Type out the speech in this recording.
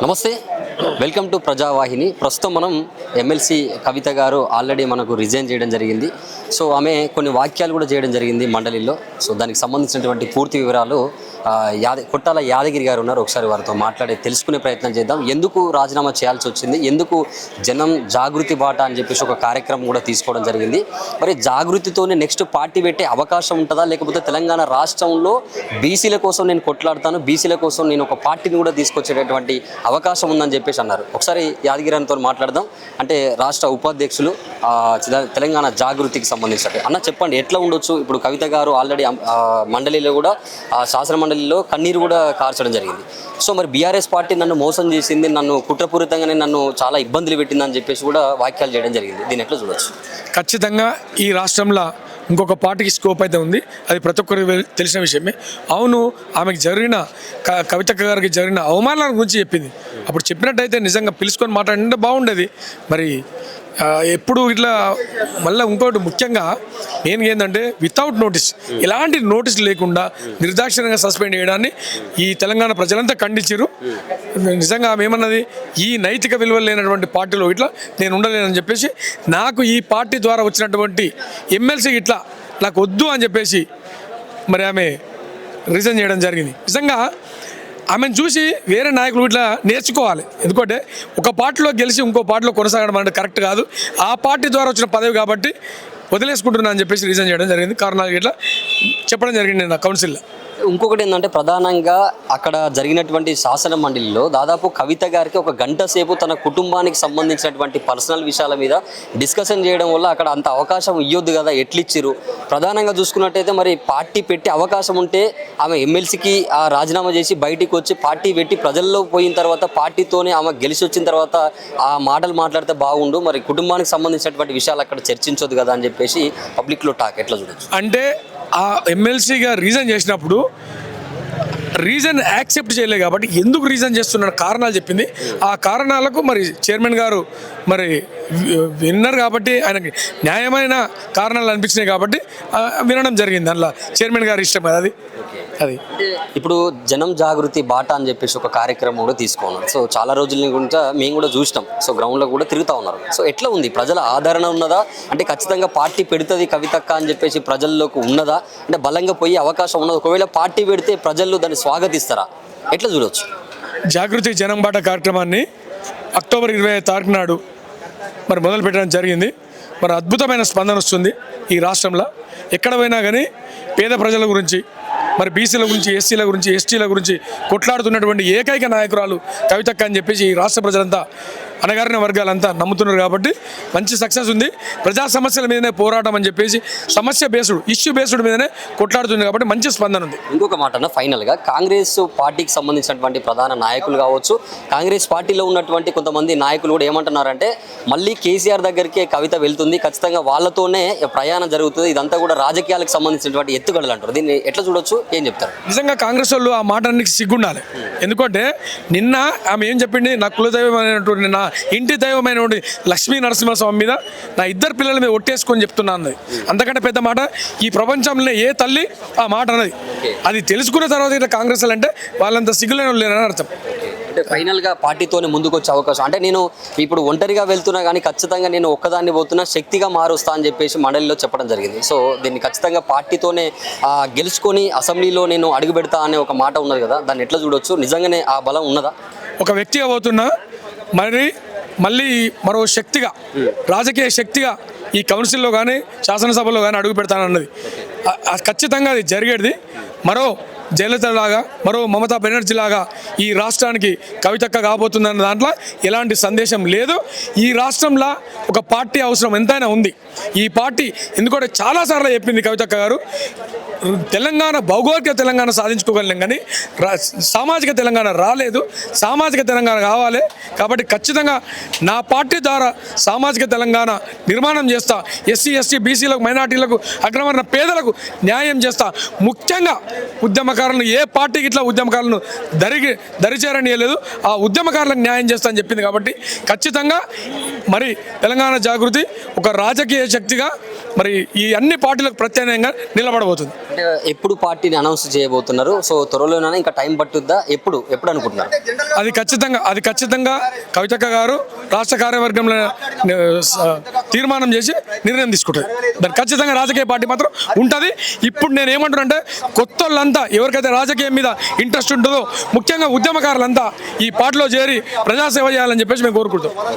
నమస్తే, welcome to ప్రజావాహిని. ప్రస్తుతం మనం ఎమ్మెల్సీ కవిత గారు ఆల్రెడీ మనకు రిజైన్ చేయడం జరిగింది. సో ఆమె కొన్ని వాక్యాలు కూడా చేయడం జరిగింది మండలిలో. సో దానికి సంబంధించినటువంటి పూర్తి వివరాలు కొట్టాల యాదగిరి గారు ఉన్నారు. ఒకసారి వారితో మాట్లాడి తెలుసుకునే ప్రయత్నం చేద్దాం. ఎందుకు రాజీనామా చేయాల్సి వచ్చింది, ఎందుకు జనం జాగృతి బాట అని చెప్పేసి ఒక కార్యక్రమం కూడా తీసుకోవడం జరిగింది. మరి జాగృతితోనే నెక్స్ట్ పార్టీ పెట్టే అవకాశం ఉంటుందా, లేకపోతే తెలంగాణ రాష్ట్రంలో బీసీల కోసం నేను కొట్లాడతాను, బీసీల కోసం నేను ఒక పార్టీని కూడా తీసుకొచ్చేటటువంటి అవకాశం ఉందని చెప్పేసి అన్నారు. ఒకసారి యాదగిరితో మాట్లాడదాం. అంటే రాష్ట్ర ఉపాధ్యక్షులు తెలంగాణ జాగృతికి సంబంధించి అన్న చెప్పండి, ఎట్లా ఉండొచ్చు? ఇప్పుడు కవిత గారు ఆల్రెడీ మండలిలో కూడా శాసన మండలిలో కన్నీరు కూడా కార్చడం జరిగింది. సో మరి బీఆర్ఎస్ పార్టీ నన్ను మోసం చేసింది, నన్ను కుట్రపూరితంగానే నన్ను చాలా ఇబ్బందులు పెట్టిందని చెప్పేసి కూడా వాక్యాలు చేయడం జరిగింది. దీన్ని ఎట్లా చూడొచ్చు? ఖచ్చితంగా ఈ రాష్ట్రంలో ఇంకొక పార్టీకి స్కోప్ అయితే ఉంది, అది ప్రతి ఒక్కరికి తెలిసిన విషయమే. అవును, ఆమెకు జరిగిన కవితక్క గారికి జరిగిన అవమానాల గురించి చెప్పింది. అప్పుడు చెప్పినట్టయితే నిజంగా పిలుచుకొని మాట్లాడింటే బాగుండేది. మరి ఎప్పుడు ఇట్లా మళ్ళీ ఇంకోటి ముఖ్యంగా మెయిన్గా ఏంటంటే వితౌట్ నోటీస్, ఎలాంటి నోటీస్ లేకుండా నిర్దాక్షిణ్యంగా సస్పెండ్ చేయడాన్ని ఈ తెలంగాణ ప్రజలంతా ఖండించారు. నిజంగా ఆమె ఏమన్నది, ఈ నైతిక విలువలు లేనటువంటి పార్టీలో ఇట్లా నేను ఉండలేనని చెప్పేసి, నాకు ఈ పార్టీ ద్వారా వచ్చినటువంటి ఎమ్మెల్సీ ఇట్లా నాకు వద్దు అని చెప్పేసి మరి ఆమె రిజైన్ చేయడం జరిగింది. నిజంగా ఆమెను చూసి వేరే నాయకులు ఇట్లా నేర్చుకోవాలి. ఎందుకంటే ఒక పార్టీలో గెలిచి ఇంకో పార్టీలో కొనసాగడం అంటే కరెక్ట్ కాదు. ఆ పార్టీ ద్వారా వచ్చిన పదవి కాబట్టి వదిలేసుకుంటున్నా అని చెప్పేసి రిజైన్ చేయడం జరిగింది. కారణాలు ఇట్లా చెప్పడం జరిగింది నా కౌన్సిల్లో. ఇంకొకటి ఏంటంటే ప్రధానంగా అక్కడ జరిగినటువంటి శాసన మండలిలో దాదాపు కవిత గారికి ఒక గంట సేపు తన కుటుంబానికి సంబంధించినటువంటి పర్సనల్ విషయాల మీద డిస్కషన్ చేయడం వల్ల అక్కడ అంత అవకాశం ఇవ్వద్దు కదా, ఎట్లిచ్చిరు? ప్రధానంగా చూసుకున్నట్టయితే మరి పార్టీ పెట్టి అవకాశం ఉంటే ఆమె ఎమ్మెల్సీకి రాజీనామా చేసి బయటికి వచ్చి పార్టీ పెట్టి ప్రజల్లో పోయిన తర్వాత పార్టీతోనే ఆమె గెలిచి వచ్చిన తర్వాత ఆ మాటలు మాట్లాడితే బాగుండు. మరి కుటుంబానికి సంబంధించినటువంటి విషయాలు అక్కడ చర్చించొద్దు కదా అని చెప్పేసి పబ్లిక్లో టాక్. ఎట్లా చూడొచ్చు? అంటే ఆ ఎమ్మెల్సీగా రీజన్ చేసినప్పుడు రీజన్ యాక్సెప్ట్ చేయలేదు కాబట్టి ఎందుకు రీజన్ చేస్తున్న కారణాలు చెప్పింది. ఆ కారణాలకు మరి చైర్మన్ గారు మరి విన్నారు కాబట్టి ఆయనకి న్యాయమైన కారణాలు అనిపించినాయి కాబట్టి వినడం జరిగింది. అందులో చైర్మన్ గారు ఇష్టం కదా అది. ఇప్పుడు జనం జాగృతి బాట అని చెప్పేసి ఒక కార్యక్రమం కూడా తీసుకున్నాం. సో చాలా రోజుల గురించి మేము కూడా చూసినాం. సో గ్రౌండ్లో కూడా తిరుగుతూ ఉన్నారు. సో ఎట్లా ఉంది, ప్రజల ఆదరణ ఉన్నదా? అంటే ఖచ్చితంగా పార్టీ పెడుతుంది కవితక్క అని చెప్పేసి ప్రజల్లోకి ఉన్నదా? అంటే బలంగా పోయి అవకాశం ఉన్నది? ఒకవేళ పార్టీ పెడితే ప్రజలు దాన్ని స్వాగతిస్తారా? ఎట్లా చూడవచ్చు? జాగృతి జనం బాట కార్యక్రమాన్ని అక్టోబర్ 25 తారీఖు నాడు మరి మొదలు పెట్టడం జరిగింది. మరి అద్భుతమైన స్పందన వస్తుంది ఈ రాష్ట్రంలో. ఎక్కడ పోయినా కానీ పేద ప్రజల గురించి, మరి బీసీల గురించి, ఎస్సీల గురించి, ఎస్టీల గురించి కొట్లాడుతున్నటువంటి ఏకైక నాయకురాలు కవితక్క అని చెప్పేసి ఈ రాష్ట్ర ప్రజలంతా, అణగారిన వర్గాలంతా నమ్ముతున్నారు కాబట్టి మంచి సక్సెస్ ఉంది. ప్రజా సమస్యల మీదనే పోరాటం అని చెప్పేసి సమస్య బేస్డ్, ఇష్యూ బేస్డ్ మీదనే కొట్లాడుతుంది కాబట్టి మంచి స్పందన ఉంది. ఇంకొక మాట అన్న, ఫైనల్గా కాంగ్రెస్ పార్టీకి సంబంధించినటువంటి ప్రధాన నాయకులు కావచ్చు, కాంగ్రెస్ పార్టీలో ఉన్నటువంటి కొంతమంది నాయకులు కూడా ఏమంటున్నారంటే మళ్ళీ కేసీఆర్ దగ్గరికి కవిత వెళ్తుంది, ఖచ్చితంగా వాళ్ళతోనే ప్రయాణం జరుగుతుంది, ఇదంతా కూడా రాజకీయాలకు సంబంధించినటువంటి ఎత్తుగడలు అంటారు. దీన్ని ఎట్లా చూడొచ్చు, ఏం చెప్తారు? నిజంగా కాంగ్రెస్ వాళ్ళు ఆ మాట అన్నికి సిగ్గుండాలి. ఎందుకంటే నిన్న ఆమె ఏం చెప్పింది, నా కులదైవమైనటువంటి, నా ఇంటి దైవమైనటువంటి లక్ష్మీ నరసింహస్వామి మీద నా 2 పిల్లల మీద ఒట్టేసుకొని చెప్తున్నా అన్నది. అంతకంటే పెద్ద మాట ఈ ప్రపంచంలో ఏ తల్లి ఆ మాట అన్నది. అది తెలుసుకున్న తర్వాత ఇట్లా కాంగ్రెస్ అంటే వాళ్ళంతా సిగ్గులేని లేరని అర్థం. అంటే ఫైనల్గా పార్టీతోనే ముందుకు వచ్చే అవకాశం, అంటే నేను ఇప్పుడు ఒంటరిగా వెళ్తున్నా కానీ ఖచ్చితంగా నేను ఒక్కదాన్ని పోతున్నా, శక్తిగా మారుస్తా అని చెప్పేసి మండలిలో చెప్పడం జరిగింది. సో దీన్ని ఖచ్చితంగా పార్టీతోనే గెలుచుకొని అసెంబ్లీలో నేను అడుగు పెడతా అనే ఒక మాట ఉన్నది కదా, దాన్ని ఎట్లా చూడొచ్చు? నిజంగానే ఆ బలం ఉన్నదా? ఒక వ్యక్తిగా పోతున్నా మళ్ళీ మరో శక్తిగా, రాజకీయ శక్తిగా ఈ కౌన్సిల్లో కానీ శాసనసభలో కానీ అడుగు పెడతానన్నది ఖచ్చితంగా అది జరిగేది. మరో జయలలిత లాగా, మరో మమతా బెనర్జీ లాగా ఈ రాష్ట్రానికి కవితక్క కాబోతుందన్న దాంట్లో ఎలాంటి సందేశం లేదు. ఈ రాష్ట్రంలో ఒక పార్టీ అవసరం ఎంతైనా ఉంది. ఈ పార్టీ ఎందుకంటే చాలాసార్లు చెప్పింది కవితక్క గారు, తెలంగాణ భౌగోళిక తెలంగాణ సాధించుకోగలం కానీ సామాజిక తెలంగాణ రాలేదు. సామాజిక తెలంగాణ కావాలి కాబట్టి ఖచ్చితంగా నా పార్టీ ద్వారా సామాజిక తెలంగాణ నిర్మాణం చేస్తా. ఎస్సీ, ఎస్టీ, బీసీలకు, మైనార్టీలకు, అగ్రవర్ణ పేదలకు న్యాయం చేస్తా. ముఖ్యంగా ఉద్యమకారులను, ఏ పార్టీకి ఇట్లా ఉద్యమకారులను దరిచేరనియలేదు, ఆ ఉద్యమకారులకు న్యాయం చేస్తా అని చెప్పింది. కాబట్టి ఖచ్చితంగా మరి తెలంగాణ జాగృతి ఒక రాజకీయ శక్తిగా మరి ఈ అన్ని పార్టీలకు ప్రత్యామ్నాయంగా నిలబడబోతుంది. అంటే ఎప్పుడు పార్టీని అనౌన్స్ చేయబోతున్నారు? సో త్వరలోనే ఇంకా టైం పట్టుద్దా? ఎప్పుడు అనుకుంటున్నారు? అది ఖచ్చితంగా కవితక్క గారు రాష్ట్ర కార్యవర్గంలో తీర్మానం చేసి నిర్ణయం తీసుకుంటారు. దాని ఖచ్చితంగా రాజకీయ పార్టీ మాత్రం ఉంటుంది. ఇప్పుడు నేను ఏమంటున్నా అంటే కొత్త వాళ్ళంతా ఎవరికైతే రాజకీయం మీద ఇంట్రెస్ట్ ఉంటుందో ముఖ్యంగా ఉద్యమకారులంతా ఈ పార్టీలో చేరి ప్రజాసేవ చేయాలని చెప్పేసి మేము కోరుకుంటాం.